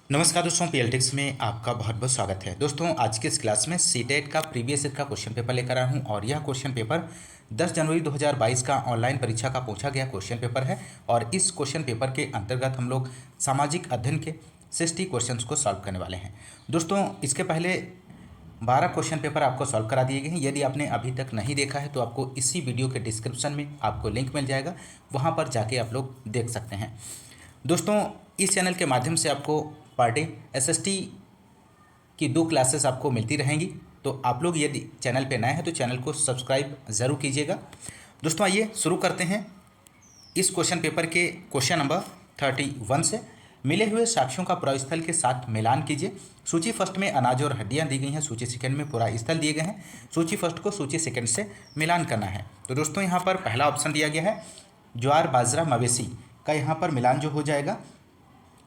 नमस्कार दोस्तों, पीएलटिक्स में आपका बहुत बहुत स्वागत है। दोस्तों, आज के इस क्लास में सीटेट का प्रीवियस ईयर का क्वेश्चन पेपर लेकर आया हूं और यह क्वेश्चन पेपर 10 जनवरी 2022 का ऑनलाइन परीक्षा का पूछा गया क्वेश्चन पेपर है। और इस क्वेश्चन पेपर के अंतर्गत हम लोग सामाजिक अध्ययन के 60 क्वेश्चंस को सॉल्व करने वाले हैं। दोस्तों, इसके पहले 12 क्वेश्चन पेपर आपको सॉल्व करा दिए गए हैं। यदि आपने अभी तक नहीं देखा है तो आपको इसी वीडियो के डिस्क्रिप्शन में आपको लिंक मिल जाएगा, वहाँ पर जाके आप लोग देख सकते हैं। दोस्तों, इस चैनल के माध्यम से आपको पर डे एसएसटी की 2 क्लासेस आपको मिलती रहेंगी। तो आप लोग यदि चैनल पे नए हैं तो चैनल को सब्सक्राइब ज़रूर कीजिएगा। दोस्तों, आइए शुरू करते हैं इस क्वेश्चन पेपर के क्वेश्चन नंबर 31 से। मिले हुए साक्ष्यों का पुरास्थल के साथ मिलान कीजिए। सूची फर्स्ट में अनाज और हड्डियां दी गई हैं, सूची सेकंड में पुरास्थल दिए गए हैं। सूची फर्स्ट को सूची सेकंड से मिलान करना है। तो दोस्तों, यहाँ पर पहला ऑप्शन दिया गया है ज्वार बाजरा मवेशी का, यहाँ पर मिलान जो हो जाएगा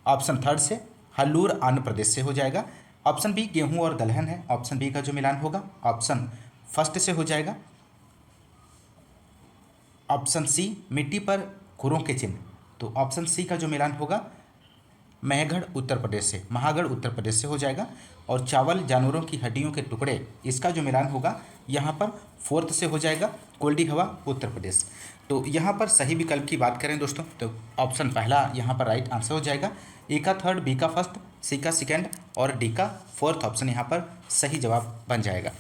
ऑप्शन थर्ड से हल्लूर आंध्र प्रदेश से हो जाएगा। ऑप्शन बी गेहूं और दलहन है, ऑप्शन बी का जो मिलान होगा ऑप्शन फर्स्ट से हो जाएगा। ऑप्शन सी मिट्टी पर खुरों के चिन्ह, तो ऑप्शन सी का जो मिलान होगा महगढ़ उत्तर प्रदेश से, महागढ़ उत्तर प्रदेश से हो जाएगा। और चावल जानवरों की हड्डियों के टुकड़े, इसका जो मिलान होगा यहाँ पर फोर्थ से हो जाएगा, कोल्डी हवा उत्तर प्रदेश। तो यहाँ पर सही विकल्प की बात करें दोस्तों तो ऑप्शन पहला यहाँ पर राइट आंसर हो जाएगा। ए का थर्ड, बी का फर्स्ट, सी का सेकेंड और डी का फोर्थ ऑप्शन यहाँ पर सही जवाब बन जाएगा।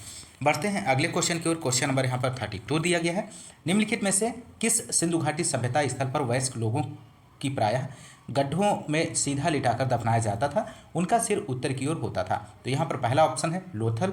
बढ़ते हैं अगले क्वेश्चन की ओर। क्वेश्चन नंबर यहाँ पर 32 दिया गया है। निम्नलिखित में से किस सिंधु घाटी सभ्यता स्थल पर वयस्क लोगों की प्रायः गड्ढों में सीधा लिटाकर दफनाया जाता था, उनका सिर उत्तर की ओर होता था? तो यहाँ पर पहला ऑप्शन है लोथल।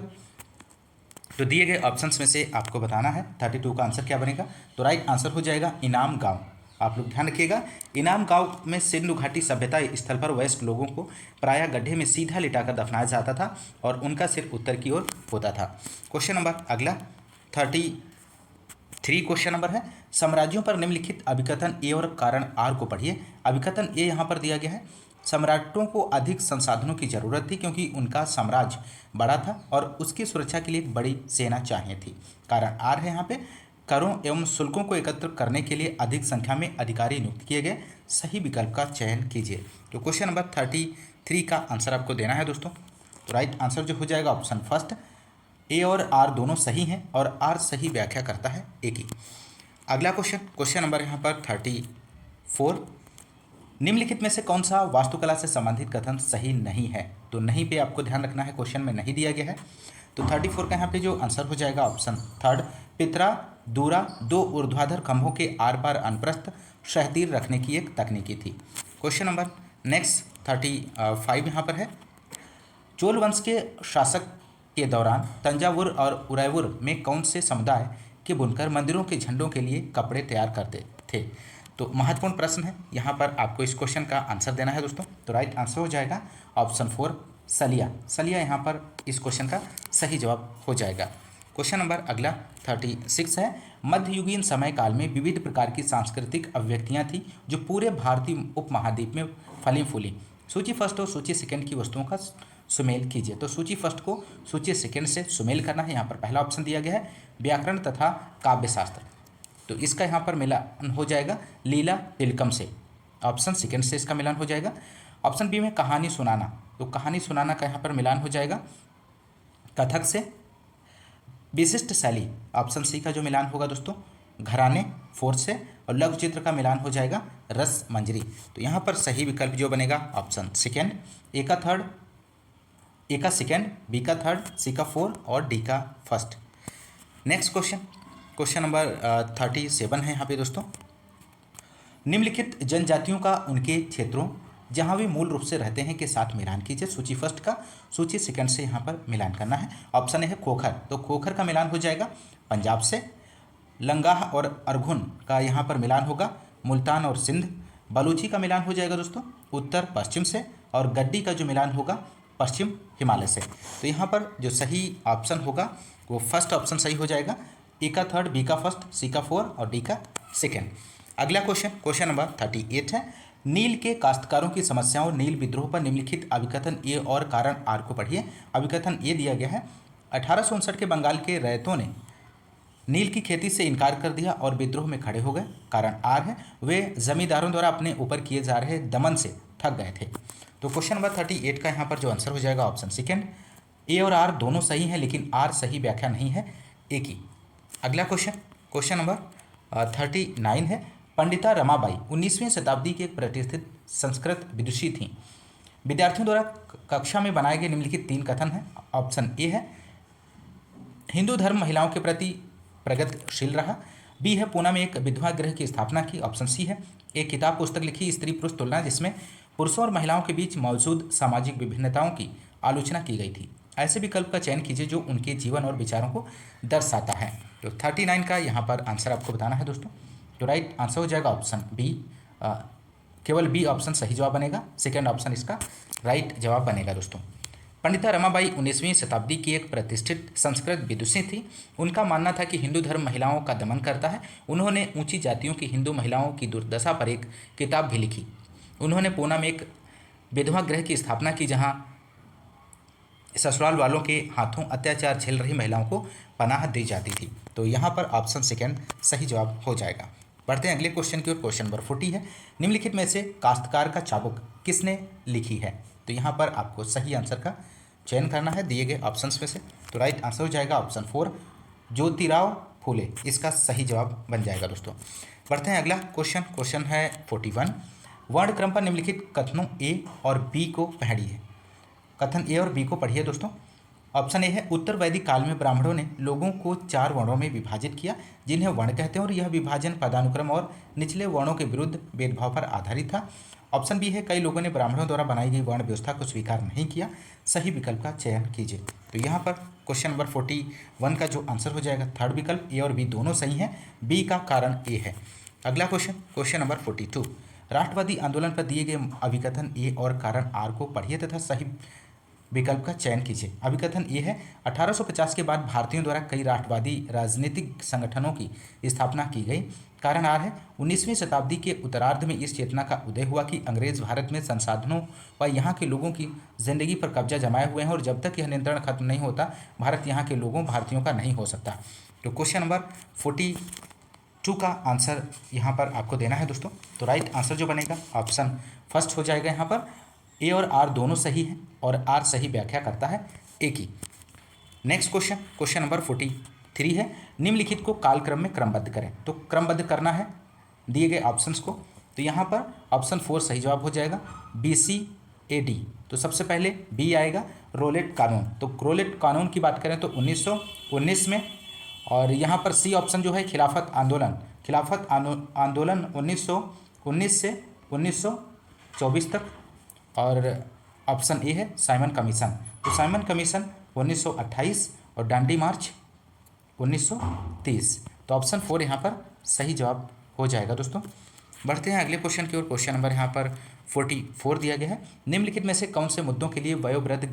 तो दिए गए ऑप्शंस में से आपको बताना है 32 का आंसर क्या बनेगा। तो राइट आंसर हो जाएगा इनाम गांव। आप लोग ध्यान रखिएगा, इनाम गांव में सिंधु घाटी सभ्यता स्थल पर वयस्क लोगों को प्रायः गड्ढे में सीधा लिटाकर दफनाया जाता था और उनका सिर उत्तर की ओर होता था। क्वेश्चन नंबर अगला 33 क्वेश्चन नंबर है। साम्राज्यों पर निम्नलिखित अभिकथन ए और कारण आर को पढ़िए। अभिकथन ए यहाँ पर दिया गया है सम्राटों को अधिक संसाधनों की जरूरत थी क्योंकि उनका साम्राज्य बड़ा था और उसकी सुरक्षा के लिए एक बड़ी सेना चाहिए थी। कारण आर है यहाँ पे करों एवं शुल्कों को एकत्र करने के लिए अधिक संख्या में अधिकारी नियुक्त किए गए। सही विकल्प का चयन कीजिए। तो क्वेश्चन नंबर 33 का आंसर आपको देना है दोस्तों। तो राइट आंसर जो हो जाएगा ऑप्शन फर्स्ट, ए और आर दोनों सही हैं और आर सही व्याख्या करता है ए की। अगला क्वेश्चन नंबर यहाँ पर 34। निम्नलिखित में से कौन सा वास्तुकला से संबंधित कथन सही नहीं है? तो नहीं पे आपको ध्यान रखना है, क्वेश्चन में नहीं दिया गया है। तो 34 का यहाँ पे जो आंसर हो जाएगा ऑप्शन थर्ड, पितरा दूरा 2 ऊर्ध्वाधर खंभों के आर पार अनुप्रस्थ शहतीर रखने की एक तकनीकी थी। क्वेश्चन नंबर नेक्स्ट 35 यहाँ पर है। चोल वंश के शासक के दौरान तंजावुर और उदयपुर में कौन से समुदाय के बुनकर मंदिरों के झंडों के लिए कपड़े तैयार करते थे? तो महत्वपूर्ण प्रश्न है, यहाँ पर आपको इस क्वेश्चन का आंसर देना है दोस्तों। तो राइट आंसर हो जाएगा ऑप्शन 4 सलिया। सलिया यहाँ पर इस क्वेश्चन का सही जवाब हो जाएगा। क्वेश्चन नंबर अगला 36 है। मध्ययुगीन समय काल में विविध प्रकार की सांस्कृतिक अभिव्यक्तियाँ थी जो पूरे भारतीय उपमहाद्वीप में फली फूली। सूची फर्स्ट और सूची सेकंड की वस्तुओं का सुमेल कीजिए। तो सूची फर्स्ट को सूची सेकंड से सुमेल करना है। यहाँ पर पहला ऑप्शन दिया गया है व्याकरण तथा काव्यशास्त्र, तो इसका यहाँ पर मिलान हो जाएगा लीला तिलकम से। ऑप्शन सेकंड से इसका मिलान हो जाएगा। ऑप्शन बी में कहानी सुनाना, तो कहानी सुनाना का यहाँ पर मिलान हो जाएगा कथक से। विशिष्ट शैली, ऑप्शन सी का जो मिलान होगा दोस्तों घराने फोर्थ से। और लघु चित्र का मिलान हो जाएगा रस मंजरी। तो यहाँ पर सही विकल्प जो बनेगा ऑप्शन सेकेंड, ए का थर्ड, ए का सेकेंड, बी का थर्ड, सी का 4 और डी का फर्स्ट। नेक्स्ट क्वेश्चन नंबर 37 है यहाँ पे दोस्तों। निम्नलिखित जनजातियों का उनके क्षेत्रों जहाँ वे मूल रूप से रहते हैं के साथ मिलान कीजिए। सूची फर्स्ट का सूची सेकंड से यहाँ पर मिलान करना है। ऑप्शन ए है खोखर, तो खोखर का मिलान हो जाएगा पंजाब से। लंगाह और अरघुन का यहाँ पर मिलान होगा मुल्तान और सिंध। बलूची का मिलान हो जाएगा दोस्तों उत्तर पश्चिम से। और गड्डी का जो मिलान होगा पश्चिम हिमालय से। तो यहाँ पर जो सही ऑप्शन होगा वो फर्स्ट ऑप्शन सही हो जाएगा। ए का थर्ड, बी का फर्स्ट, सी का 4 और डी का सेकेंड। अगला क्वेश्चन नंबर 38 है। नील के काश्तकारों की समस्याओं और नील विद्रोह पर निम्नलिखित अभिकथन ए और कारण आर को पढ़िए। अभिकथन ए दिया गया है 1859 के बंगाल के रैयतों ने नील की खेती से इनकार कर दिया और विद्रोह में खड़े हो गए। कारण आर है वे जमींदारों द्वारा अपने ऊपर किए जा रहे दमन से थक गए थे। तो क्वेश्चन नंबर 38 का यहाँ पर जो आंसर हो जाएगा ऑप्शन सेकेंड, ए और आर दोनों सही हैं लेकिन आर सही व्याख्या नहीं है ए की। अगला क्वेश्चन, क्वेश्चन नंबर 39 है, पंडिता रमाबाई 19वीं शताब्दी की एक प्रतिष्ठित संस्कृत विदुषी थी। विद्यार्थियों द्वारा कक्षा में बनाए गए निम्नलिखित 3 कथन हैं। ऑप्शन ए है हिंदू धर्म महिलाओं के प्रति प्रगतिशील रहा, बी है पूना में एक विधवा गृह की स्थापना की, ऑप्शन सी है एक किताब पुस्तक लिखी स्त्री पुरुष तुलना जिसमें पुरुषों और महिलाओं के बीच मौजूद सामाजिक विभिन्नताओं की आलोचना की गई थी। ऐसे विकल्प का चयन कीजिए जो उनके जीवन और विचारों को दर्शाता है। तो 39 का यहाँ पर आंसर आपको बताना है दोस्तों। तो राइट आंसर हो जाएगा ऑप्शन बी, केवल बी ऑप्शन सही जवाब बनेगा, सेकेंड ऑप्शन इसका राइट जवाब बनेगा दोस्तों। पंडिता रमाबाई 19वीं शताब्दी की एक प्रतिष्ठित संस्कृत विदुषी थी। उनका मानना था कि हिंदू धर्म महिलाओं का दमन करता है। उन्होंने ऊंची जातियों की हिंदू महिलाओं की दुर्दशा पर एक किताब भी लिखी। उन्होंने पूना में एक विधवा गृह की स्थापना की जहां ससुराल वालों के हाथों अत्याचार झेल रही महिलाओं को पनाह दी जाती थी। तो यहाँ पर ऑप्शन सेकेंड सही जवाब हो जाएगा। बढ़ते हैं अगले क्वेश्चन की ओर। क्वेश्चन नंबर 40 है, निम्नलिखित में से काश्तकार का चाबुक किसने लिखी है। तो यहाँ पर आपको सही आंसर का चयन करना है दिए गए ऑप्शंस में से। तो राइट आंसर हो जाएगा ऑप्शन 4 ज्योतिराव फूले, इसका सही जवाब बन जाएगा दोस्तों। बढ़ते हैं अगला क्वेश्चन, क्वेश्चन है 41, वर्ण क्रम पर निम्नलिखित कथनों ए और बी को पढ़िए। कथन ए और बी को पढ़िए दोस्तों। ऑप्शन ए है उत्तर वैदिक काल में ब्राह्मणों ने लोगों को 4 वर्णों में विभाजित किया जिन्हें वर्ण कहते हैं और यह विभाजन पदानुक्रम और निचले वर्णों के विरुद्ध भेदभाव पर आधारित था। ऑप्शन बी है कई लोगों ने ब्राह्मणों द्वारा बनाई गई वर्ण व्यवस्था को स्वीकार नहीं किया। सही विकल्प का चयन कीजिए। तो यहाँ पर क्वेश्चन नंबर 41 का जो आंसर हो जाएगा थर्ड विकल्प, ए और बी दोनों सही हैं, बी का कारण ए है। अगला क्वेश्चन, क्वेश्चन नंबर 42, राष्ट्रवादी आंदोलन पर दिए गए अभिकथन ए और कारण आर को पढ़िए तथा सही विकल्प का चयन कीजिए। अभिकथन ये है 1850 के बाद भारतीयों द्वारा कई राष्ट्रवादी राजनीतिक संगठनों की स्थापना की गई। कारण आर है 19वीं शताब्दी के उत्तरार्ध में इस चेतना का उदय हुआ कि अंग्रेज भारत में संसाधनों व यहाँ के लोगों की जिंदगी पर कब्जा जमाए हुए हैं और जब तक यह नियंत्रण खत्म नहीं होता भारत यहाँ के लोगों भारतीयों का नहीं हो सकता। तो क्वेश्चन नंबर 42 का आंसर यहाँ पर आपको देना है दोस्तों। तो राइट आंसर जो बनेगा ऑप्शन फर्स्ट हो जाएगा। यहाँ पर ए और आर दोनों सही है और आर सही व्याख्या करता है ए की। नेक्स्ट क्वेश्चन, क्वेश्चन नंबर 43 है, निम्नलिखित को कालक्रम में क्रमबद्ध करें। तो क्रमबद्ध करना है दिए गए ऑप्शंस को। तो यहाँ पर ऑप्शन 4 सही जवाब हो जाएगा, BCAD। तो सबसे पहले बी आएगा रोलेट कानून। तो रोलेट कानून की बात करें तो 1919 में, और यहाँ पर सी ऑप्शन जो है खिलाफत आंदोलन, खिलाफत आंदोलन 1919 से 1924 तक, और ऑप्शन ए है साइमन कमीशन। तो साइमन कमीशन 1928 और डांडी मार्च 1930। तो ऑप्शन 4 यहाँ पर सही जवाब हो जाएगा दोस्तों। बढ़ते हैं अगले क्वेश्चन की ओर। क्वेश्चन नंबर यहाँ पर 44 दिया गया है, निम्नलिखित में से कौन से मुद्दों के लिए वयोवृद्ध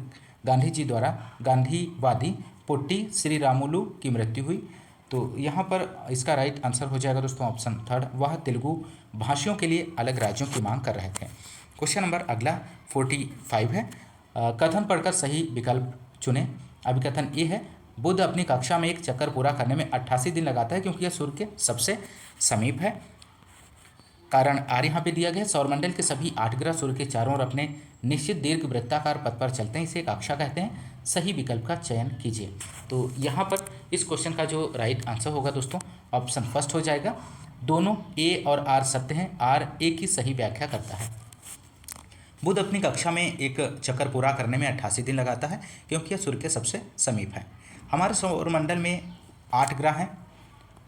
गांधी जी द्वारा गांधीवादी पोट्टी श्री रामुलु की मृत्यु हुई। तो यहाँ पर इसका राइट आंसर हो जाएगा दोस्तों ऑप्शन 3, वह तेलुगु भाषियों के लिए अलग राज्यों की मांग कर रहे थे। क्वेश्चन नंबर अगला 45 है, कथन पढ़कर सही विकल्प चुनें। अभिकथन ए है बुद्ध अपनी कक्षा में एक चक्कर पूरा करने में 88 दिन लगाता है क्योंकि यह सूर्य के सबसे समीप है। कारण आर यहाँ पे दिया गया है, सौरमंडल के सभी 8 ग्रह सूर्य के चारों ओर अपने निश्चित दीर्घ वृत्ताकार पथ पर चलते हैं, इसे कक्षा कहते हैं। सही विकल्प का चयन कीजिए। तो यहाँ पर इस क्वेश्चन का जो राइट आंसर होगा दोस्तों ऑप्शन फर्स्ट हो जाएगा। दोनों ए और आर सत्य हैं, आर ए की सही व्याख्या करता है। बुध अपनी कक्षा में एक चक्कर पूरा करने में 88 दिन लगाता है क्योंकि यह सूर्य के सबसे समीप है। हमारे सौरमंडल में 8 ग्रह हैं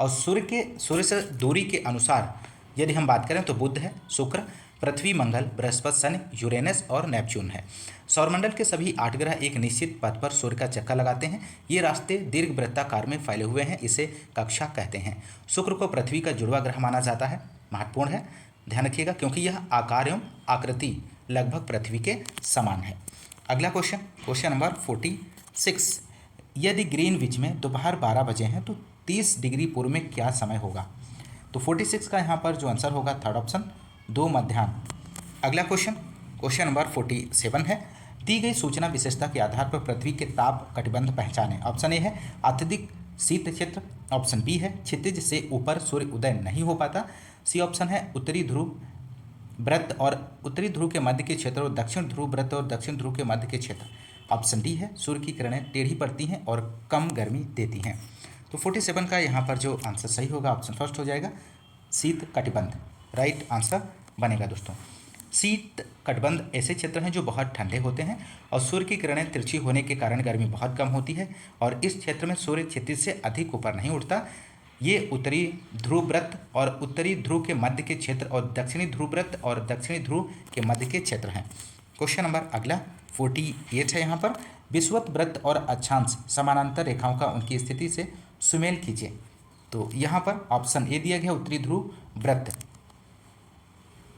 और सूर्य से दूरी के अनुसार यदि हम बात करें तो बुध है, शुक्र, पृथ्वी, मंगल, बृहस्पति, शनि, यूरेनस और नेपच्यून है। सौरमंडल के सभी 8 ग्रह एक निश्चित पथ पर सूर्य का चक्कर लगाते हैं। ये रास्ते दीर्घ वृत्ताकार में फैले हुए हैं, इसे कक्षा कहते हैं। शुक्र को पृथ्वी का जुड़वा ग्रह माना जाता है। महत्वपूर्ण है, ध्यान रखिएगा क्योंकि यह आकार एवं आकृति लगभग पृथ्वी के समान है। अगला क्वेश्चन, क्वेश्चन नंबर 46, यदि ग्रीनविच में दोपहर 12 बजे हैं तो 30 डिग्री पूर्व में क्या समय होगा। तो 46 का यहाँ पर जो आंसर होगा थर्ड ऑप्शन 2 मध्याह्न। अगला क्वेश्चन, क्वेश्चन नंबर 47 है, दी गई सूचना विशेषता के आधार पर पृथ्वी के ताप कटिबंध पहचानें। ऑप्शन ए है अत्यधिक शीत क्षेत्र, ऑप्शन बी है क्षितिज से ऊपर सूर्य उदय नहीं हो पाता, सी ऑप्शन है उत्तरी ध्रुव वृत्त और उत्तरी ध्रुव के मध्य के क्षेत्र और दक्षिण ध्रुव वृत्त और दक्षिण ध्रुव के मध्य के क्षेत्र। ऑप्शन डी है, सूर्य की किरणें टेढ़ी पड़ती हैं और कम गर्मी देती हैं। तो 47 का यहाँ पर जो आंसर सही होगा ऑप्शन फर्स्ट हो जाएगा, शीत कटिबंध राइट आंसर बनेगा दोस्तों। शीत कटिबंध ऐसे क्षेत्र हैं जो बहुत ठंडे होते हैं और सूर्य की किरणें तिरछी होने के कारण गर्मी बहुत कम होती है और इस क्षेत्र में सूर्य क्षितिज से अधिक ऊपर नहीं उठता। ये उत्तरी ध्रुव वृत्त और उत्तरी ध्रुव के मध्य के क्षेत्र और दक्षिणी ध्रुव वृत्त और दक्षिणी ध्रुव के मध्य के क्षेत्र हैं। क्वेश्चन नंबर अगला 48 है यहाँ पर, विषुवत वृत्त और अक्षांश समानांतर रेखाओं का उनकी स्थिति से सुमेल कीजिए। तो यहाँ पर ऑप्शन ए दिया गया उत्तरी ध्रुव वृत्त।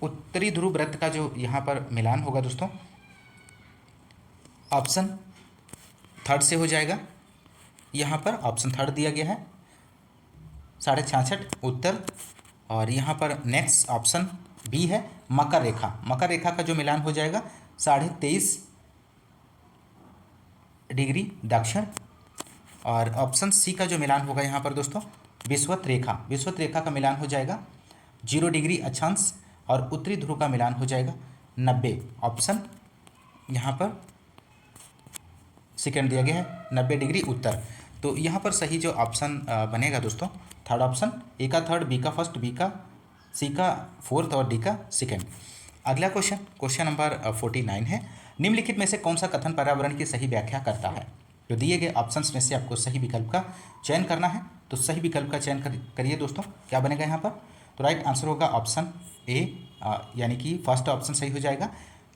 उत्तरी ध्रुव वृत्त का जो यहाँ पर मिलान होगा दोस्तों ऑप्शन थर्ड से हो जाएगा। यहाँ पर ऑप्शन थर्ड दिया गया है 66.5 उत्तर। और यहाँ पर नेक्स्ट ऑप्शन बी है मकर रेखा। मकर रेखा का जो मिलान हो जाएगा 23.5 डिग्री दक्षिण। और ऑप्शन सी का जो मिलान होगा यहाँ पर दोस्तों विषुवत रेखा। विषुवत रेखा का मिलान हो जाएगा 0 डिग्री अक्षांश और उत्तरी ध्रुव का मिलान हो जाएगा 90। ऑप्शन यहाँ पर सेकेंड दिया गया है 90 डिग्री उत्तर। तो यहाँ पर सही जो ऑप्शन बनेगा दोस्तों थर्ड ऑप्शन, ए का थर्ड, बी का फर्स्ट, बी का सी का फोर्थ और डी का सेकेंड। अगला क्वेश्चन, क्वेश्चन नंबर 49 है, निम्नलिखित में से कौन सा कथन पर्यावरण की सही व्याख्या करता है। तो दिए गए ऑप्शंस में से आपको सही विकल्प का चयन करना है। तो सही विकल्प का चयन करिए दोस्तों, क्या बनेगा यहाँ पर। तो राइट आंसर होगा ऑप्शन ए, यानी कि फर्स्ट ऑप्शन सही हो जाएगा।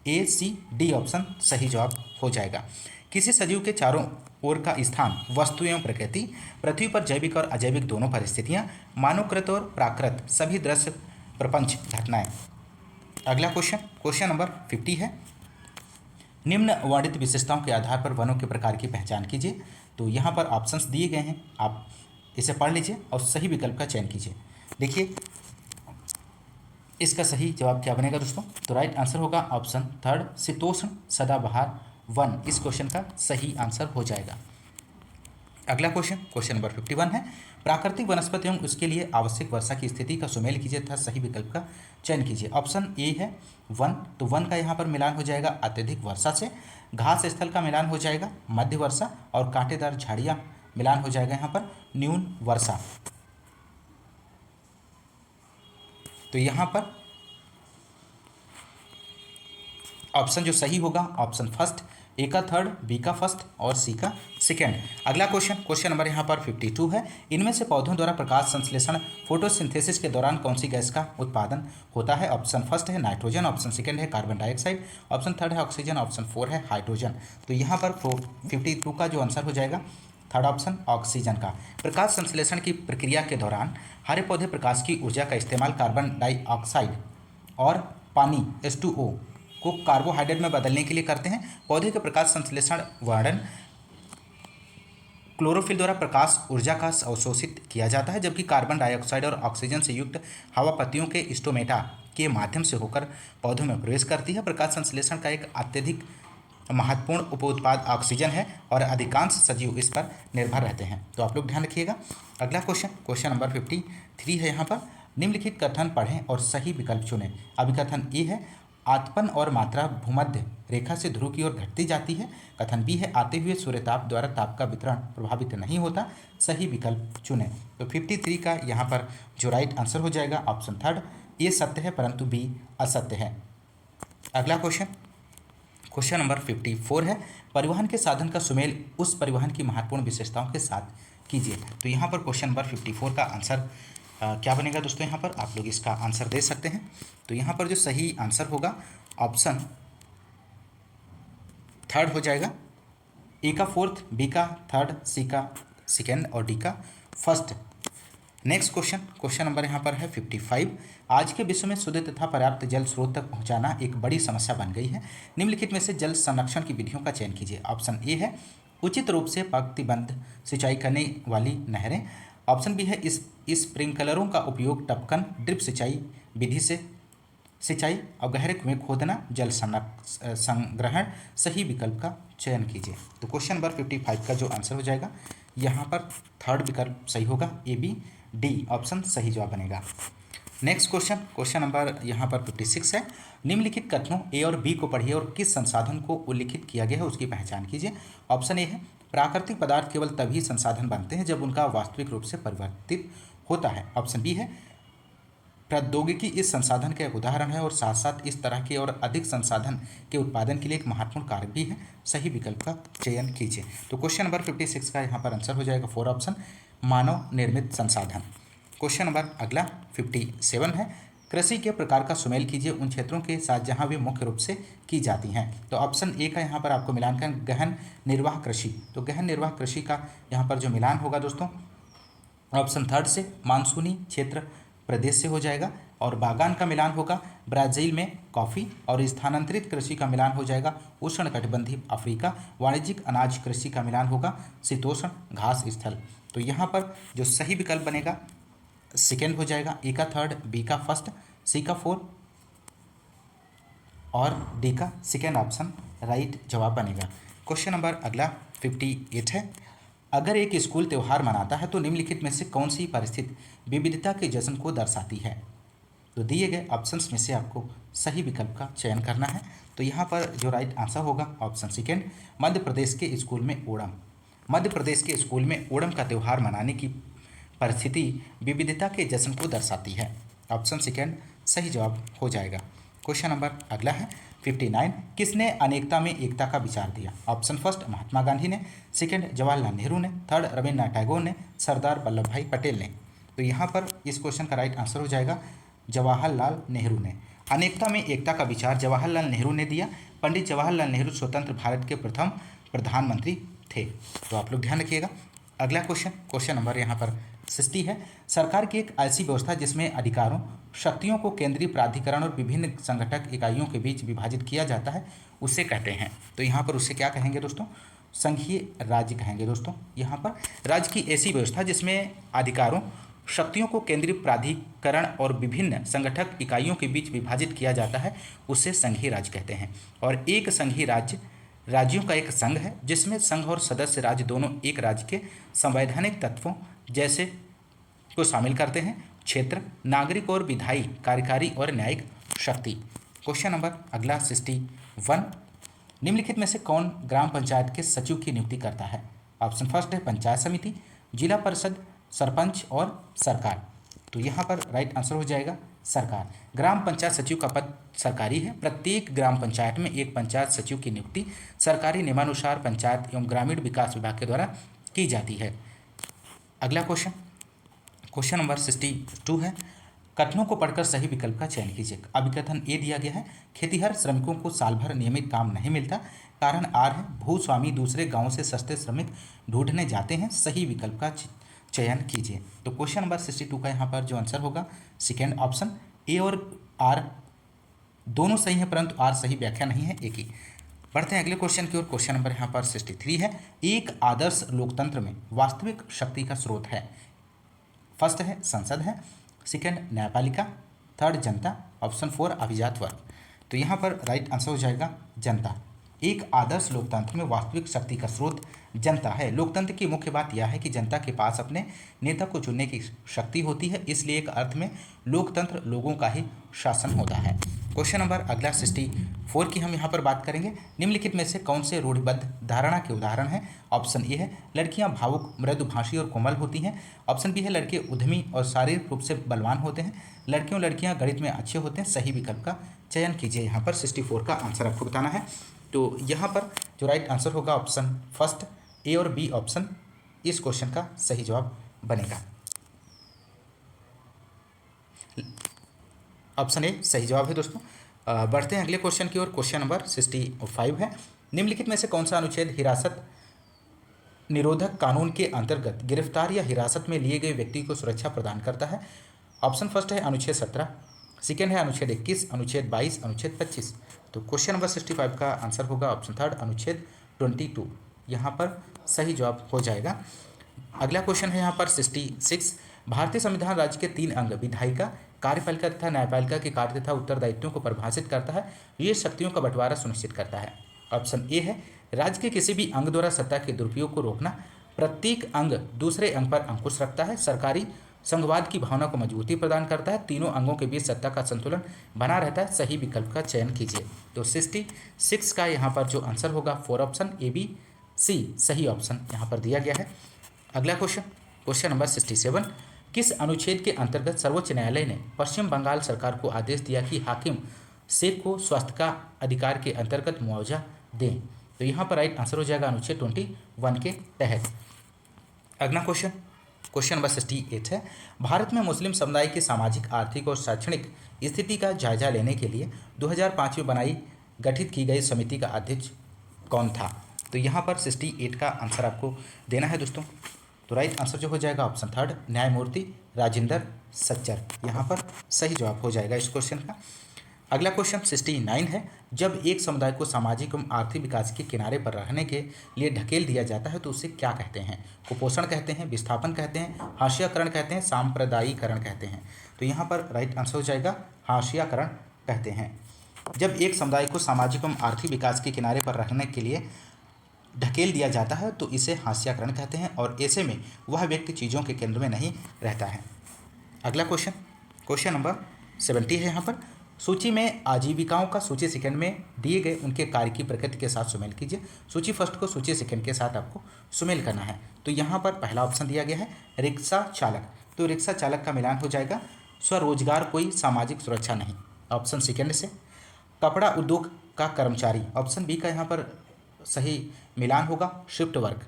ए सी डी ऑप्शन सही जवाब हो जाएगा। किसी सजीव के चारों ओर का स्थान, वस्तु एवं प्रकृति, पृथ्वी पर जैविक और अजैविक दोनों परिस्थितियां, मानवकृत और प्राकृत सभी दृश्य प्रपंच घटनाएं। अगला क्वेश्चन, क्वेश्चन नंबर 50 है, निम्न वर्णित विशेषताओं के आधार पर वनों के प्रकार की पहचान कीजिए। तो यहाँ पर ऑप्शंस दिए गए हैं, आप इसे पढ़ लीजिए और सही विकल्प का चयन कीजिए। देखिए इसका सही जवाब क्या बनेगा दोस्तों। तो राइट आंसर होगा ऑप्शन थर्ड, शीतोष्ण सदाबहार वन इस क्वेश्चन का सही आंसर हो जाएगा। अगला क्वेश्चन, क्वेश्चन नंबर 51 है, प्राकृतिक वनस्पति एवं उसके लिए आवश्यक वर्षा की स्थिति का सुमेल कीजिए तथा सही विकल्प का चयन कीजिए। ऑप्शन ए है वन, तो वन का यहाँ पर मिलान हो जाएगा अत्यधिक वर्षा से, घास स्थल का मिलान हो जाएगा मध्य वर्षा और कांटेदार झाड़ियाँ मिलान हो जाएगा यहाँ पर न्यून वर्षा। तो यहाँ पर ऑप्शन जो सही होगा ऑप्शन फर्स्ट, ए का थर्ड, बी का फर्स्ट और सी का सेकेंड। अगला क्वेश्चन, क्वेश्चन नंबर यहाँ पर 52 है, इनमें से पौधों द्वारा प्रकाश संश्लेषण फोटोसिंथेसिस के दौरान कौन सी गैस का उत्पादन होता है। ऑप्शन फर्स्ट है नाइट्रोजन, ऑप्शन सेकेंड है कार्बन डाइऑक्साइड, ऑप्शन थर्ड है ऑक्सीजन, ऑप्शन फोर है हाइड्रोजन। तो यहाँ पर 52 का जो आंसर हो जाएगा थर्ड ऑप्शन ऑक्सीजन का। प्रकाश संश्लेषण की प्रक्रिया के दौरान हरे पौधे प्रकाश की ऊर्जा का इस्तेमाल कार्बन डाइऑक्साइड और पानी H2O को कार्बोहाइड्रेट में बदलने के लिए करते हैं। पौधे के प्रकाश संश्लेषण वर्णन क्लोरोफिल द्वारा प्रकाश ऊर्जा का अवशोषित किया जाता है, जबकि कार्बन डाइऑक्साइड और ऑक्सीजन से युक्त हवा पत्तियों के स्टोमेटा के माध्यम से होकर पौधों में प्रवेश करती है। प्रकाश संश्लेषण का एक अत्यधिक महत्वपूर्ण उपोत्पाद ऑक्सीजन है और अधिकांश सजीव इस पर निर्भर रहते हैं। तो आप लोग ध्यान रखिएगा। अगला क्वेश्चन, क्वेश्चन नंबर 53 है यहाँ पर, निम्नलिखित कथन पढ़ें और सही विकल्प चुनें। अभिकथन ए है, आतपन और मात्रा भूमध्य रेखा से ध्रुव की ओर घटती जाती है। कथन बी है, आते हुए सूर्यताप द्वारा ताप का वितरण प्रभावित नहीं होता। सही विकल्प चुनें। तो 53 का यहाँ पर जो राइट आंसर हो जाएगा ऑप्शन थर्ड, ये सत्य है परंतु बी असत्य है। अगला क्वेश्चन, क्वेश्चन नंबर 54 है, परिवहन के साधन का सुमेल उस परिवहन की महत्वपूर्ण विशेषताओं के साथ कीजिए। तो यहाँ पर क्वेश्चन नंबर 54 का आंसर क्या बनेगा दोस्तों, यहाँ पर आप लोग इसका आंसर दे सकते हैं। तो यहाँ पर जो सही आंसर होगा ऑप्शन थर्ड हो जाएगा, ए का फोर्थ, बी का थर्ड, सी का सेकेंड और डी का first. Next question, question number यहाँ पर है 55, आज के विश्व में शुद्ध तथा पर्याप्त जल स्रोत तक पहुँचाना एक बड़ी समस्या बन गई है। निम्नलिखित में से जल संरक्षण की विधियों का चयन कीजिए। ऑप्शन ए है उचित रूप से पंक्तिबद्ध सिंचाई करने वाली नहरें, ऑप्शन बी है स्प्रिंकलरों का उपयोग, टपकन ड्रिप सिंचाई विधि से सिंचाई और गहरे कुएं खोदना, जल संग्रहण। सही विकल्प का चयन कीजिए। तो क्वेश्चन नंबर 55 का जो आंसर हो जाएगा यहाँ पर थर्ड विकल्प सही होगा, ए बी डी ऑप्शन सही जवाब बनेगा। नेक्स्ट क्वेश्चन नंबर यहाँ पर 56 है। निम्नलिखित कथनों ए और बी को पढ़िए और किस संसाधन को उल्लिखित किया गया है उसकी पहचान कीजिए। ऑप्शन ए है प्राकृतिक पदार्थ केवल तभी संसाधन बनते हैं जब उनका वास्तविक रूप से परिवर्तित होता है। ऑप्शन बी है प्रौद्योगिकी इस संसाधन का एक उदाहरण है और साथ साथ इस तरह के और अधिक संसाधन के उत्पादन के लिए एक महत्वपूर्ण कारक भी है। सही विकल्प का चयन कीजिए। तो क्वेश्चन नंबर 56 का यहाँ पर आंसर हो जाएगा 4 ऑप्शन मानव निर्मित संसाधन। क्वेश्चन नंबर अगला 57 है। कृषि के प्रकार का सुमेल कीजिए उन क्षेत्रों के साथ जहाँ वे मुख्य रूप से की जाती हैं। तो ऑप्शन ए का यहाँ पर आपको मिलान कर गहन निर्वाह कृषि। तो गहन निर्वाह कृषि का यहाँ पर जो मिलान होगा दोस्तों ऑप्शन थर्ड से मानसूनी क्षेत्र प्रदेश से हो जाएगा। और बागान का मिलान होगा ब्राज़ील में कॉफ़ी। और स्थानांतरित कृषि का मिलान हो जाएगा उष्णकटिबंधीय अफ्रीका। वाणिज्यिक अनाज कृषि का मिलान होगा शीतोष्ण घास स्थल। तो यहाँ पर जो सही विकल्प बनेगा सेकेंड हो जाएगा, ए का थर्ड, बी का फर्स्ट, सी का फोर्थ और डी का सेकेंड ऑप्शन राइट जवाब बनेगा। क्वेश्चन नंबर अगला 58 है। अगर एक स्कूल त्यौहार मनाता है तो निम्नलिखित में से कौन सी परिस्थिति विविधता के जश्न को दर्शाती है। तो दिए गए ऑप्शंस में से आपको सही विकल्प का चयन करना है। तो यहाँ पर जो राइट आंसर होगा ऑप्शन सेकेंड मध्य प्रदेश के स्कूल में ओणम। मध्य प्रदेश के स्कूल में ओणम का त्यौहार मनाने की परिस्थिति विविधता के जश्न को दर्शाती है। ऑप्शन सेकेंड सही जवाब हो जाएगा। क्वेश्चन नंबर अगला है 59। किसने अनेकता में एकता का विचार दिया। ऑप्शन फर्स्ट महात्मा गांधी ने, सेकेंड जवाहरलाल नेहरू ने, थर्ड रविन्द्रनाथ टैगोर ने, सरदार वल्लभ भाई पटेल ने। तो यहाँ पर इस क्वेश्चन का राइट आंसर हो जाएगा जवाहरलाल नेहरू ने। अनेकता में एकता का विचार जवाहरलाल नेहरू ने दिया। पंडित जवाहरलाल नेहरू स्वतंत्र भारत के प्रथम प्रधानमंत्री थे। तो आप लोग ध्यान रखिएगा। अगला क्वेश्चन नंबर यहाँ पर 60 है। सरकार की एक ऐसी व्यवस्था जिसमें अधिकारों शक्तियों को केंद्रीय प्राधिकरण और विभिन्न संगठक इकाइयों के बीच विभाजित किया जाता है उसे कहते हैं। तो यहाँ पर उससे क्या कहेंगे दोस्तों, संघीय राज्य कहेंगे दोस्तों। यहाँ पर राज्य की ऐसी व्यवस्था जिसमें अधिकारों शक्तियों को केंद्रीय प्राधिकरण और विभिन्न संगठक इकाइयों के बीच विभाजित किया जाता है उसे संघीय राज्य कहते हैं। और एक संघीय राज्य राज्यों का एक संघ है जिसमें संघ और सदस्य राज्य दोनों एक राज्य के संवैधानिक तत्वों जैसे को शामिल करते हैं। क्षेत्र, नागरिक और विधायी, कार्यकारी और न्यायिक शक्ति। क्वेश्चन नंबर अगला 61। निम्नलिखित में से कौन ग्राम पंचायत के सचिव की नियुक्ति करता है। ऑप्शन फर्स्ट है पंचायत समिति, जिला परिषद, सरपंच और सरकार। तो यहाँ पर राइट आंसर हो जाएगा सरकार। ग्राम पंचायत सचिव का पद सरकारी है। प्रत्येक ग्राम पंचायत में एक पंचायत सचिव की नियुक्ति सरकारी नियमानुसार पंचायत एवं ग्रामीण विकास विभाग के द्वारा की जाती है। अगला क्वेश्चन नंबर 62 है। कथनों को पढ़कर सही विकल्प का चयन कीजिए। अभिकथन ए दिया गया है खेतीहर श्रमिकों को साल भर नियमित काम नहीं मिलता। कारण आर है भूस्वामी दूसरे गांवों से सस्ते श्रमिक ढूंढने जाते हैं। सही विकल्प का चयन कीजिए। तो क्वेश्चन नंबर 62 का यहाँ पर जो आंसर होगा सेकेंड ऑप्शन ए और आर दोनों सही है परंतु आर सही व्याख्या नहीं है एक ही। बढ़ते हैं अगले क्वेश्चन की ओर। क्वेश्चन नंबर यहाँ पर 63 है। एक आदर्श लोकतंत्र में वास्तविक शक्ति का स्रोत है। फर्स्ट है संसद है, सेकेंड न्यायपालिका, थर्ड जनता, ऑप्शन 4 अभिजात वर्ग। तो यहाँ पर राइट आंसर हो जाएगा जनता। एक आदर्श लोकतंत्र में वास्तविक शक्ति का स्रोत जनता है। लोकतंत्र की मुख्य बात यह है कि जनता के पास अपने नेता को चुनने की शक्ति होती है, इसलिए एक अर्थ में लोकतंत्र लोगों का ही शासन होता है। क्वेश्चन नंबर अगला 64 की हम यहाँ पर बात करेंगे। निम्नलिखित में से कौन से रूढ़िबद्ध धारणा के उदाहरण हैं। ऑप्शन ए है लड़कियाँ भावुक, मृदुभाषी और कोमल होती हैं। ऑप्शन बी है लड़के उद्यमी और शारीरिक रूप से बलवान होते हैं। लड़कियाँ गणित में अच्छे होते हैं। सही विकल्प का चयन कीजिए। यहाँ पर 64 का आंसर आपको बताना है। तो यहाँ पर जो राइट आंसर होगा ऑप्शन फर्स्ट ए और बी ऑप्शन इस क्वेश्चन का सही जवाब बनेगा। ऑप्शन ए सही जवाब है दोस्तों। बढ़ते हैं अगले क्वेश्चन की ओर। क्वेश्चन नंबर 65 है। निम्नलिखित में से कौन सा अनुच्छेद हिरासत निरोधक कानून के अंतर्गत गिरफ्तार या हिरासत में लिए गए व्यक्ति को सुरक्षा प्रदान करता है। ऑप्शन फर्स्ट है अनुच्छेद 17, सेकेंड है अनुच्छेद 21, अनुच्छेद 22, अनुच्छेद 25। तो क्वेश्चन नंबर 65 का आंसर होगा ऑप्शन थर्ड अनुच्छेद 22। यहाँ पर सही जवाब हो जाएगा। अगला क्वेश्चन है यहाँ पर 66। भारतीय संविधान राज्य के 3 अंग विधायिका, कार्यपालिका तथा न्यायपालिका के कार्य तथा उत्तरदायित्वों को परिभाषित करता है। ये शक्तियों का बंटवारा सुनिश्चित करता है। ऑप्शन ए है राज्य के किसी भी अंग द्वारा सत्ता के दुरुपयोग को रोकना। प्रत्येक अंग दूसरे अंग पर अंकुश रखता है। सरकारी संघवाद की भावना को मजबूती प्रदान करता है, तीनों अंगों के बीच सत्ता का संतुलन बना रहता है। सही विकल्प का चयन कीजिए। तो 66 का यहाँ पर जो आंसर होगा 4 ऑप्शन ए बी सी सही ऑप्शन यहाँ पर दिया गया है। अगला क्वेश्चन, क्वेश्चन नंबर 67, किस अनुच्छेद के अंतर्गत सर्वोच्च न्यायालय ने पश्चिम बंगाल सरकार को आदेश दिया कि हाकिम शेख को स्वास्थ्य का अधिकार के अंतर्गत मुआवजा दें? तो यहाँ पर राइट आंसर हो जाएगा अनुच्छेद 21 के तहत। अगला क्वेश्चन, क्वेश्चन नंबर 68 है, भारत में मुस्लिम समुदाय की सामाजिक, आर्थिक और शैक्षणिक स्थिति का जायजा लेने के लिए 2005 में गठित की गई समिति का अध्यक्ष कौन था? तो यहाँ पर 68 का आंसर आपको देना है दोस्तों। तो राइट आंसर जो हो जाएगा ऑप्शन 3 न्यायमूर्ति राजेंद्र सच्चर, यहाँ पर सही जवाब हो जाएगा इस क्वेश्चन का। अगला क्वेश्चन 69 है, जब एक समुदाय को सामाजिक एवं आर्थिक विकास के किनारे पर रहने के लिए ढकेल दिया जाता है तो उसे क्या कहते हैं? कुपोषण कहते हैं, विस्थापन कहते हैं, हाशियाकरण कहते हैं, सांप्रदायिकरण कहते हैं? तो यहाँ पर राइट आंसर हो जाएगा हाशियाकरण कहते हैं। जब एक समुदाय को सामाजिक एवं आर्थिक विकास के किनारे पर रहने के लिए ढकेल दिया जाता है तो इसे हास्याकरण कहते हैं, और ऐसे में वह व्यक्ति चीज़ों के केंद्र में नहीं रहता है। अगला क्वेश्चन, क्वेश्चन नंबर 70 है। यहाँ पर सूची में आजीविकाओं का सूची सेकंड में दिए गए उनके कार्य की प्रकृति के साथ सुमेल कीजिए। सूची फर्स्ट को सूची सेकंड के साथ आपको सुमेल करना है। तो यहाँ पर पहला ऑप्शन दिया गया है रिक्शा चालक, तो रिक्शा चालक का मिलान हो जाएगा स्वरोजगार कोई सामाजिक सुरक्षा नहीं, ऑप्शन सेकंड से। कपड़ा उद्योग का कर्मचारी, ऑप्शन बी का यहाँ पर सही मिलान होगा शिफ्ट वर्क,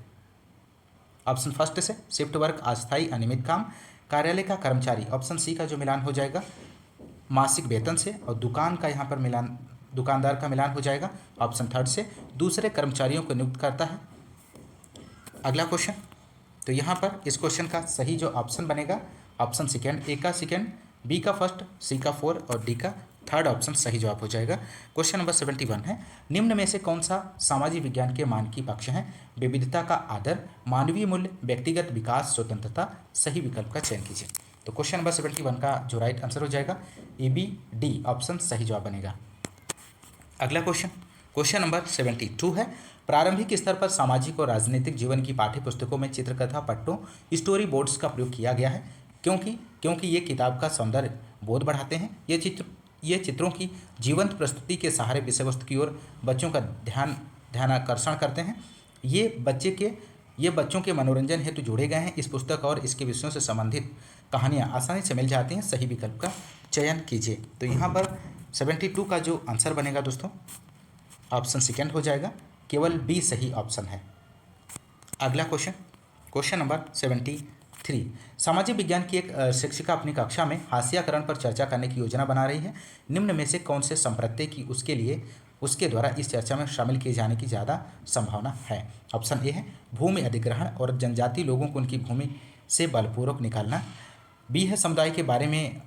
ऑप्शन फर्स्ट से शिफ्ट वर्क अस्थायी अनियमित काम। कार्यालय का कर्मचारी, ऑप्शन सी का जो मिलान हो जाएगा मासिक वेतन से, और दुकान का यहाँ पर मिलान दुकानदार का मिलान हो जाएगा ऑप्शन थर्ड से दूसरे कर्मचारियों को नियुक्त करता है। अगला क्वेश्चन, तो यहाँ पर इस क्वेश्चन का सही जो ऑप्शन बनेगा ऑप्शन सेकेंड, ए का सेकेंड, बी का फर्स्ट, सी का 4 और डी का थर्ड ऑप्शन सही जवाब हो जाएगा। क्वेश्चन नंबर 71 है, निम्न में से कौन सा सामाजिक विज्ञान के मानकीय पक्ष है? विविधता का आदर, मानवीय मूल्य, व्यक्तिगत विकास, स्वतंत्रता। सही विकल्प का चयन कीजिए। तो क्वेश्चन नंबर 71 का जो राइट आंसर हो जाएगा ए बी डी ऑप्शन सही जवाब बनेगा। अगला क्वेश्चन, क्वेश्चन नंबर 72 है, प्रारंभिक स्तर पर सामाजिक और राजनीतिक जीवन की पाठ्य पुस्तकों में चित्रकथा पट्टों स्टोरी बोर्ड्स का प्रयोग किया गया है क्योंकि ये किताब का सौंदर्य बोध बढ़ाते हैं। ये चित्रों की जीवंत प्रस्तुति के सहारे विषय वस्तु की ओर बच्चों का ध्यानाकर्षण करते हैं। ये बच्चों के मनोरंजन हेतु जोड़े गए हैं। इस पुस्तक और इसके विषयों से संबंधित कहानियाँ आसानी से मिल जाती हैं। सही विकल्प का चयन कीजिए। तो यहाँ पर 72 का जो आंसर बनेगा दोस्तों ऑप्शन सेकेंड हो जाएगा, केवल बी सही ऑप्शन है। अगला क्वेश्चन, क्वेश्चन नंबर 73, सामाजिक विज्ञान की एक शिक्षिका अपनी कक्षा में हास्याकरण पर चर्चा करने की योजना बना रही है। निम्न में से कौन से संप्रत्यय की उसके द्वारा इस चर्चा में शामिल किए जाने की ज़्यादा संभावना है? ऑप्शन ए है भूमि अधिग्रहण और जनजाति लोगों को उनकी भूमि से बलपूर्वक निकालना, बी है समुदाय के बारे में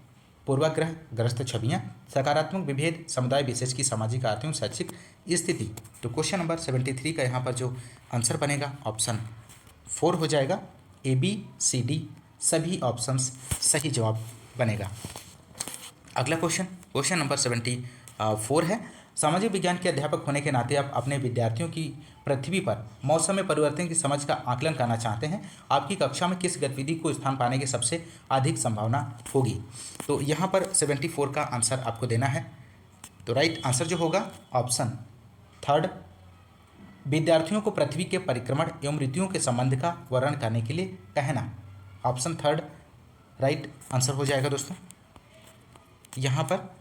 पूर्वाग्रह ग्रस्त छवियाँ, सकारात्मक विभेद, समुदाय विशेष की सामाजिक आर्थिक और शैक्षिक स्थिति। तो क्वेश्चन नंबर 73 का यहाँ पर जो आंसर बनेगा ऑप्शन 4 हो जाएगा, ए बी सी डी सभी ऑप्शंस सही जवाब बनेगा। अगला क्वेश्चन, क्वेश्चन नंबर 74 है, सामाजिक विज्ञान के अध्यापक होने के नाते आप अपने विद्यार्थियों की पृथ्वी पर मौसम में परिवर्तन की समझ का आकलन करना चाहते हैं। आपकी कक्षा में किस गतिविधि को स्थान पाने की सबसे अधिक संभावना होगी? तो यहाँ पर 74 का आंसर आपको देना है। तो राइट आंसर जो होगा ऑप्शन थर्ड, विद्यार्थियों को पृथ्वी के परिक्रमण एवं ऋतुओं के संबंध का वर्णन करने के लिए कहना, ऑप्शन थर्ड राइट आंसर हो जाएगा दोस्तों। यहाँ पर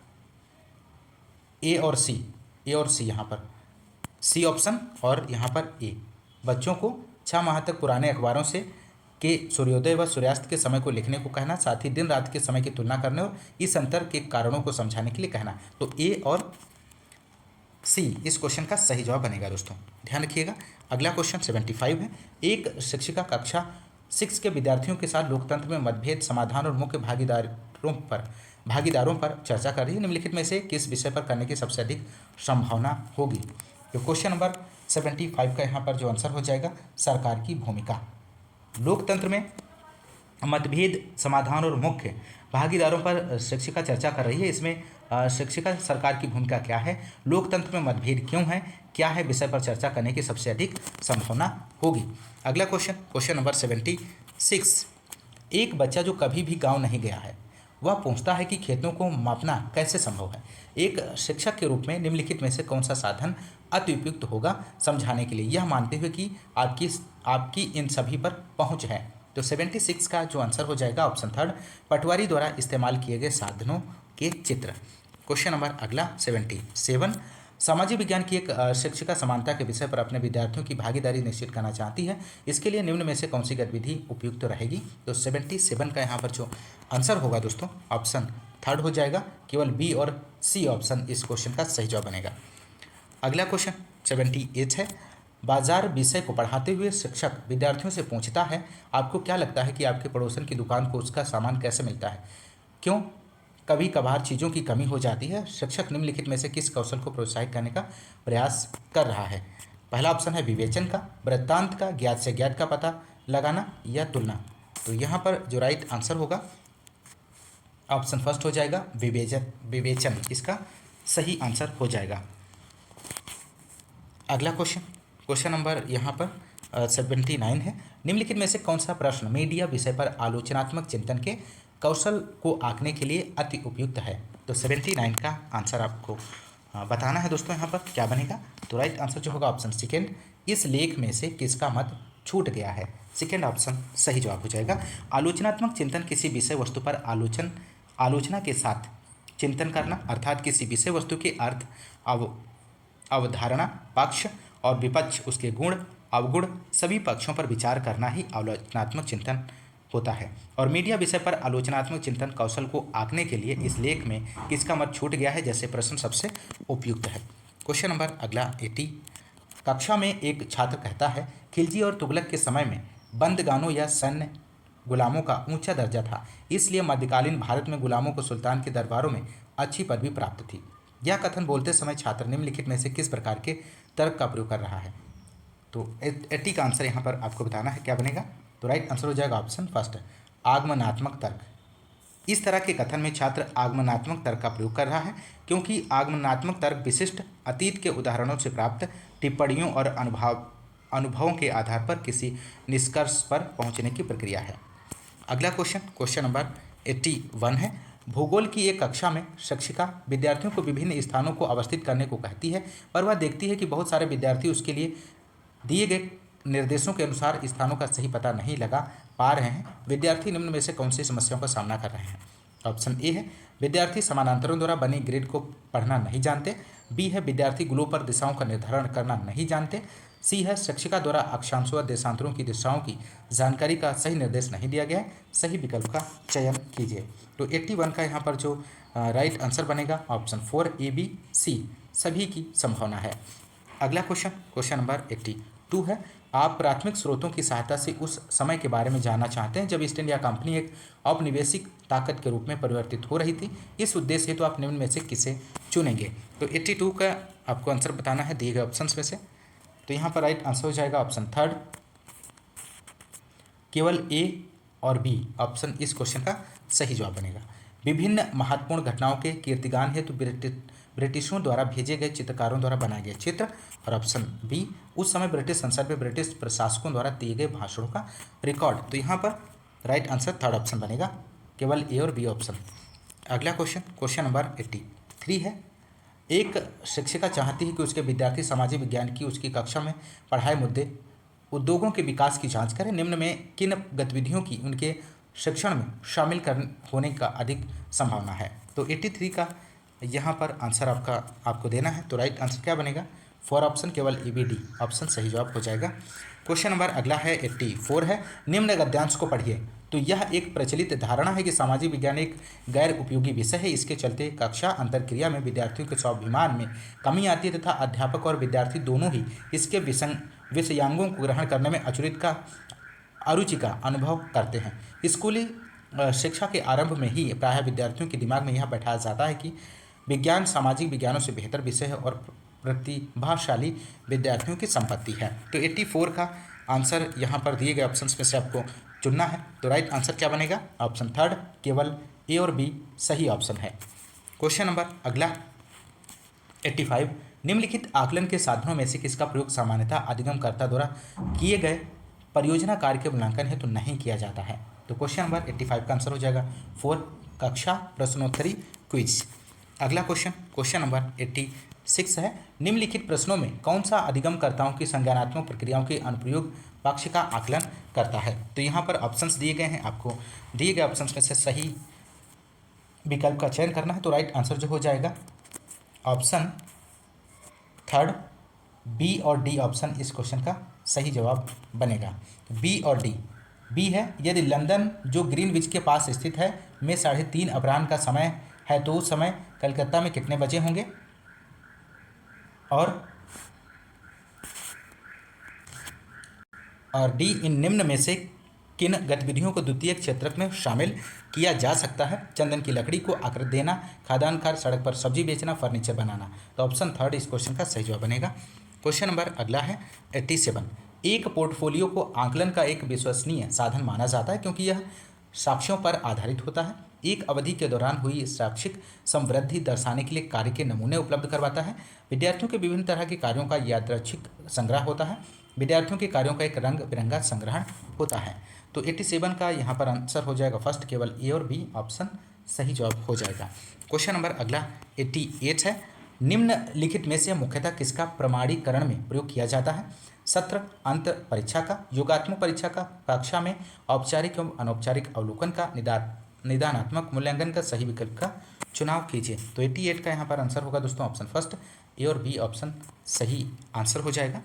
ए और सी यहाँ पर सी ऑप्शन और यहाँ पर ए, बच्चों को 6 माह तक पुराने अखबारों से के सूर्योदय व सूर्यास्त के समय को लिखने को कहना, साथ ही दिन रात के समय की तुलना करने और इस अंतर के कारणों को समझाने के लिए कहना। तो ए और सी इस क्वेश्चन का सही जवाब बनेगा दोस्तों, ध्यान रखिएगा। अगला क्वेश्चन 75 है, एक शिक्षिका कक्षा 6 के विद्यार्थियों के साथ लोकतंत्र में मतभेद समाधान और मुख्य भागीदारों पर चर्चा कर रही है। निम्नलिखित में से किस विषय पर करने की सबसे अधिक संभावना होगी? तो क्वेश्चन नंबर 75 का यहाँ पर जो आंसर हो जाएगा सरकार की भूमिका। लोकतंत्र में मतभेद समाधान और मुख्य भागीदारों पर शिक्षिका चर्चा कर रही है। इसमें शिक्षिका सरकार की भूमिका क्या है, लोकतंत्र में मतभेद क्यों है, क्या है विषय पर चर्चा करने की सबसे अधिक संभावना होगी। अगला क्वेश्चन, क्वेश्चन नंबर 76, एक बच्चा जो कभी भी गांव नहीं गया है वह पूछता है कि खेतों को मापना कैसे संभव है। एक शिक्षक के रूप में निम्नलिखित में से कौन सा साधन अति उपयुक्त होगा समझाने के लिए, यह मानते हुए कि आपकी आपकी इन सभी पर पहुंच है। तो 76 का जो आंसर हो जाएगा ऑप्शन थर्ड, पटवारी द्वारा इस्तेमाल किए गए साधनों के चित्र। क्वेश्चन नंबर अगला 77, सामाजिक विज्ञान की एक शिक्षिका समानता के विषय पर अपने विद्यार्थियों की भागीदारी निश्चित करना चाहती है, इसके लिए निम्न में से कौन सी गतिविधि उपयुक्त रहेगी। तो 77 का यहाँ पर जो आंसर होगा दोस्तों ऑप्शन थर्ड हो जाएगा, केवल बी और सी ऑप्शन इस क्वेश्चन का सही जवाब बनेगा। अगला क्वेश्चन 78 है, बाजार विषय को पढ़ाते हुए शिक्षक विद्यार्थियों से पूछता है, आपको क्या लगता है कि आपके पड़ोसन की दुकान को उसका सामान कैसे मिलता है, क्यों कभी कभार चीज़ों की कमी हो जाती है। शिक्षक निम्नलिखित में से किस कौशल को प्रोत्साहित करने का प्रयास कर रहा है। पहला ऑप्शन है विवेचन का, वृत्तांत का, ज्ञात से ज्ञात का पता लगाना या तुलना। तो यहाँ पर जो राइट आंसर होगा ऑप्शन फर्स्ट हो जाएगा, विवेचन इसका सही आंसर हो जाएगा। अगला क्वेश्चन नंबर यहाँ पर 79 है, निम्नलिखित में से कौन सा प्रश्न मीडिया विषय पर आलोचनात्मक चिंतन के कौशल को आंकने के लिए अति उपयुक्त है। तो 79 का आंसर आपको बताना है दोस्तों, यहाँ पर क्या बनेगा। तो राइट आंसर जो होगा ऑप्शन सेकेंड, इस लेख में से किसका मत छूट गया है, सेकेंड ऑप्शन सही जवाब हो जाएगा। आलोचनात्मक चिंतन किसी विषय वस्तु पर आलोचना के साथ चिंतन करना, अर्थात किसी विषय वस्तु के अर्थ, अवधारणा, पक्ष और विपक्ष, उसके गुण अवगुण सभी पक्षों पर विचार करना ही आलोचनात्मक चिंतन होता है। और मीडिया विषय पर आलोचनात्मक चिंतन कौशल को आंकने के लिए इस लेख में किसका मत छूट गया है, जैसे प्रश्न सबसे उपयुक्त है। क्वेश्चन नंबर अगला 80, कक्षा में एक छात्र कहता है, खिलजी और तुगलक के समय में बंदगानों या सैन्य गुलामों का ऊंचा दर्जा था, इसलिए मध्यकालीन भारत में गुलामों को सुल्तान के दरबारों में अच्छी पदवी प्राप्त थी। यह कथन बोलते समय छात्र निम्नलिखित में से किस प्रकार के तर्क का प्रयोग कर रहा है। तो 80 का आंसर यहाँ पर आपको बताना है, क्या बनेगा। तो राइट आंसर हो जाएगा ऑप्शन फर्स्ट, आगमनात्मक तर्क। इस तरह के कथन में छात्र आगमनात्मक तर्क का प्रयोग कर रहा है, क्योंकि आगमनात्मक तर्क विशिष्ट अतीत के उदाहरणों से प्राप्त टिप्पणियों और अनुभवों के आधार पर किसी निष्कर्ष पर पहुंचने की प्रक्रिया है। अगला क्वेश्चन नंबर 81 है, भूगोल की एक कक्षा में शिक्षिका विद्यार्थियों को विभिन्न स्थानों को अवस्थित करने को कहती है, पर वह देखती है कि बहुत सारे विद्यार्थी उसके लिए दिए गए निर्देशों के अनुसार स्थानों का सही पता नहीं लगा पा रहे हैं। विद्यार्थी निम्न में से कौन सी समस्याओं का सामना कर रहे हैं। ऑप्शन ए है, विद्यार्थी समानांतरों द्वारा बनी ग्रिड को पढ़ना नहीं जानते। बी है, विद्यार्थी ग्लोब दिशाओं का निर्धारण करना नहीं जानते। सी है, शिक्षिका द्वारा अक्षांशों व देशांतरों की दिशाओं की जानकारी का सही निर्देश नहीं दिया गया है। सही विकल्प का चयन कीजिए। तो 81 का यहाँ पर जो राइट आंसर बनेगा ऑप्शन 4 ए बी सी सभी की संभावना है। अगला क्वेश्चन नंबर 82 है, आप प्राथमिक स्रोतों की सहायता से उस समय के बारे में जानना चाहते हैं जब ईस्ट इंडिया कंपनी एक औपनिवेशिक ताकत के रूप में परिवर्तित हो रही थी। इस उद्देश्य हेतु आप निम्न में से किसे चुनेंगे। तो 82 का आपको आंसर बताना है दिए गए ऑप्शंस में से। तो यहाँ पर राइट आंसर हो जाएगा ऑप्शन थर्ड, केवल ए और बी ऑप्शन इस क्वेश्चन का सही जवाब बनेगा। विभिन्न महत्वपूर्ण घटनाओं के कीर्तिगान हेतु ब्रिटिशों द्वारा भेजे गए चित्रकारों द्वारा बनाए गए चित्र। और ऑप्शन बी, उस समय ब्रिटिश संसद में ब्रिटिश प्रशासकों द्वारा दिए गए भाषणों का रिकॉर्ड। तो यहाँ पर राइट आंसर थर्ड ऑप्शन बनेगा, केवल ए और बी ऑप्शन। अगला क्वेश्चन नंबर 83 है, एक शिक्षिका चाहती है कि उसके विद्यार्थी सामाजिक विज्ञान की उसकी कक्षा में पढ़ाए मुद्दे उद्योगों के विकास की जांच करें। निम्न में किन गतिविधियों की उनके शिक्षण में शामिल होने का अधिक संभावना है। तो 83 का यहाँ पर आंसर आपको देना है। तो राइट आंसर क्या बनेगा, 4 ऑप्शन, केवल ए बी डी ऑप्शन सही जवाब हो जाएगा। क्वेश्चन नंबर अगला है 84 है, निम्न गद्यांश को पढ़िए। तो यह एक प्रचलित धारणा है कि सामाजिक विज्ञान एक गैर उपयोगी विषय है। इसके चलते कक्षा अंतरक्रिया में विद्यार्थियों के स्वाभिमान में कमी आती है तथा अध्यापक और विद्यार्थी दोनों ही इसके विषयांगों को ग्रहण करने में अरुचि का अनुभव करते हैं। स्कूली शिक्षा के आरंभ में ही प्रायः विद्यार्थियों के दिमाग में यह बैठाया जाता है कि विज्ञान सामाजिक विज्ञानों से बेहतर विषय है और प्रतिभाशाली विद्यार्थियों की संपत्ति है। तो 84 का आंसर यहाँ पर दिए गए ऑप्शंस में से आपको चुनना है। तो राइट आंसर क्या बनेगा, ऑप्शन थर्ड, केवल ए और बी सही ऑप्शन है। क्वेश्चन नंबर अगला 85, निम्नलिखित आकलन के साधनों में से किसका प्रयोग सामान्यतः अधिगमकर्ता द्वारा किए गए परियोजना कार्य के मूल्यांकन हेतु नहीं किया जाता है। तो क्वेश्चन नंबर 85 का आंसर हो जाएगा 4 कक्षा प्रश्नोत्तरी क्विज। अगला क्वेश्चन नंबर 86 है, निम्नलिखित प्रश्नों में कौन सा अधिगमकर्ताओं की संज्ञानात्मक प्रक्रियाओं के अनुप्रयोग पक्ष का आकलन करता है। तो यहाँ पर ऑप्शंस दिए गए हैं, आपको दिए गए ऑप्शंस में से सही विकल्प का चयन करना है। तो राइट आंसर जो हो जाएगा ऑप्शन थर्ड, बी और डी ऑप्शन इस क्वेश्चन का सही जवाब बनेगा। तो बी और डी, बी है, यदि लंदन जो ग्रीनविच के पास स्थित है में 3:30 अपराह्न का समय है तो उस समय कलकत्ता में कितने बजे होंगे। और डी, इन निम्न में से किन गतिविधियों को द्वितीयक क्षेत्रक में शामिल किया जा सकता है। चंदन की लकड़ी को आकृति देना, खाद्यान्न खार, सड़क पर सब्जी बेचना, फर्नीचर बनाना। तो ऑप्शन थर्ड इस क्वेश्चन का सही जवाब बनेगा। क्वेश्चन नंबर अगला है 87, एक पोर्टफोलियो को आकलन का एक विश्वसनीय साधन माना जाता है क्योंकि यह साक्ष्यों पर आधारित होता है, एक अवधि के दौरान हुई शैक्षिक समृद्धि दर्शाने के लिए कार्य के नमूने उपलब्ध करवाता है, विद्यार्थियों के विभिन्न तरह के कार्यों का यादृच्छिक संग्रह होता है, विद्यार्थियों के कार्यों का एक रंग बिरंगा संग्रहण होता है। तो 87 का यहाँ पर आंसर हो जाएगा फर्स्ट, केवल ए और बी ऑप्शन सही जवाब हो जाएगा। क्वेश्चन नंबर अगला 88 है, निम्नलिखित में से मुख्यतः किसका प्रमाणीकरण में प्रयोग किया जाता है। सत्र अंत परीक्षा का, योगात्मक परीक्षा का, कक्षा में औपचारिक एवं अनौपचारिक अवलोकन का, निदानात्मक मूल्यांकन का। सही विकल्प का चुनाव कीजिए। तो 88 का यहाँ पर आंसर होगा दोस्तों ऑप्शन फर्स्ट, ए और बी ऑप्शन सही आंसर हो जाएगा।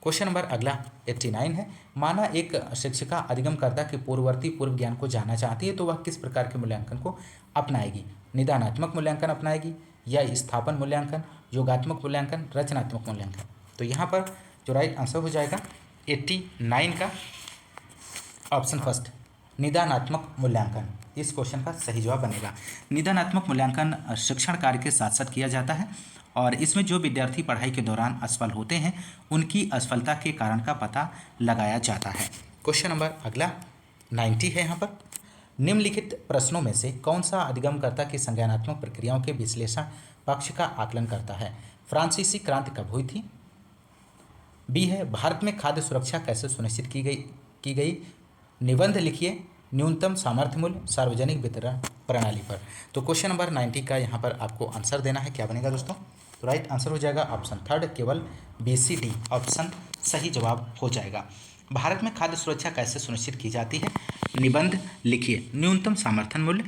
क्वेश्चन नंबर अगला 89 है, माना एक शिक्षिका अधिगमकर्ता के पूर्ववर्ती पूर्व ज्ञान को जानना चाहती है तो वह किस प्रकार के मूल्यांकन को अपनाएगी। निदानात्मक मूल्यांकन अपनाएगी या स्थापन मूल्यांकन, योगात्मक मूल्यांकन, रचनात्मक मूल्यांकन। तो यहाँ पर जो राइट आंसर हो जाएगा 89 का ऑप्शन फर्स्ट, निदानात्मक मूल्यांकन इस क्वेश्चन का सही जवाब बनेगा। निदानात्मक मूल्यांकन शिक्षण कार्य के साथ साथ किया जाता है और इसमें जो विद्यार्थी पढ़ाई के दौरान असफल होते हैं उनकी असफलता के कारण का पता लगाया जाता है। क्वेश्चन नंबर अगला 90 है। यहाँ पर निम्नलिखित प्रश्नों में से कौन सा अधिगमकर्ता की संज्ञानात्मक प्रक्रियाओं के विश्लेषण पक्ष का आकलन करता है। फ्रांसीसी क्रांति कब हुई थी। बी है, भारत में खाद्य सुरक्षा कैसे सुनिश्चित की गई। निबंध लिखिए न्यूनतम सामर्थ्य मूल्य सार्वजनिक वितरण प्रणाली पर। तो क्वेश्चन नंबर 90 का यहाँ पर आपको आंसर देना है, क्या बनेगा दोस्तों। तो राइट आंसर हो जाएगा ऑप्शन थर्ड, केवल बी सी डी ऑप्शन सही जवाब हो जाएगा। भारत में खाद्य सुरक्षा कैसे सुनिश्चित की जाती है। निबंध लिखिए न्यूनतम समर्थन मूल्य,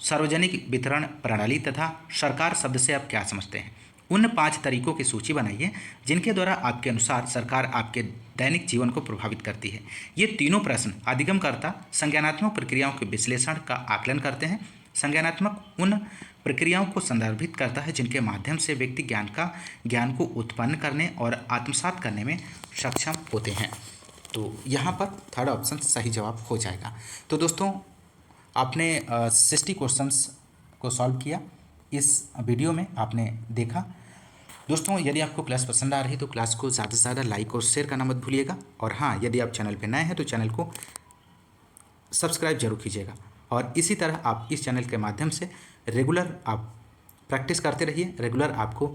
सार्वजनिक वितरण प्रणाली तथा सरकार शब्द से आप क्या समझते हैं। उन 5 तरीकों की सूची बनाइए जिनके द्वारा आपके अनुसार सरकार आपके दैनिक जीवन को प्रभावित करती है। ये तीनों प्रश्न अधिगमकर्ता संज्ञानात्मक प्रक्रियाओं के विश्लेषण का आकलन करते हैं। संज्ञानात्मक उन प्रक्रियाओं को संदर्भित करता है जिनके माध्यम से व्यक्ति ज्ञान को उत्पन्न करने और आत्मसात करने में सक्षम होते हैं। तो यहाँ पर थर्ड ऑप्शन सही जवाब हो जाएगा। तो दोस्तों आपने 60 क्वेश्चंस को सॉल्व किया इस वीडियो में, आपने देखा। दोस्तों यदि आपको क्लास पसंद आ रही तो क्लास को ज़्यादा से ज़्यादा लाइक और शेयर करना मत भूलिएगा। और हाँ, यदि आप चैनल पर नए हैं तो चैनल को सब्सक्राइब जरूर कीजिएगा। और इसी तरह आप इस चैनल के माध्यम से रेगुलर आप प्रैक्टिस करते रहिए। रेगुलर आपको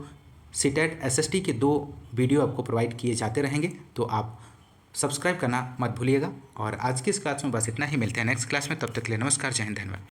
सीटेट एसएसटी के 2 वीडियो आपको प्रोवाइड किए जाते रहेंगे, तो आप सब्सक्राइब करना मत भूलिएगा। और आज की इस क्लास में बस इतना ही, मिलते हैं नेक्स्ट क्लास में, तब तक के लिए नमस्कार, जय हिंद, धन्यवाद।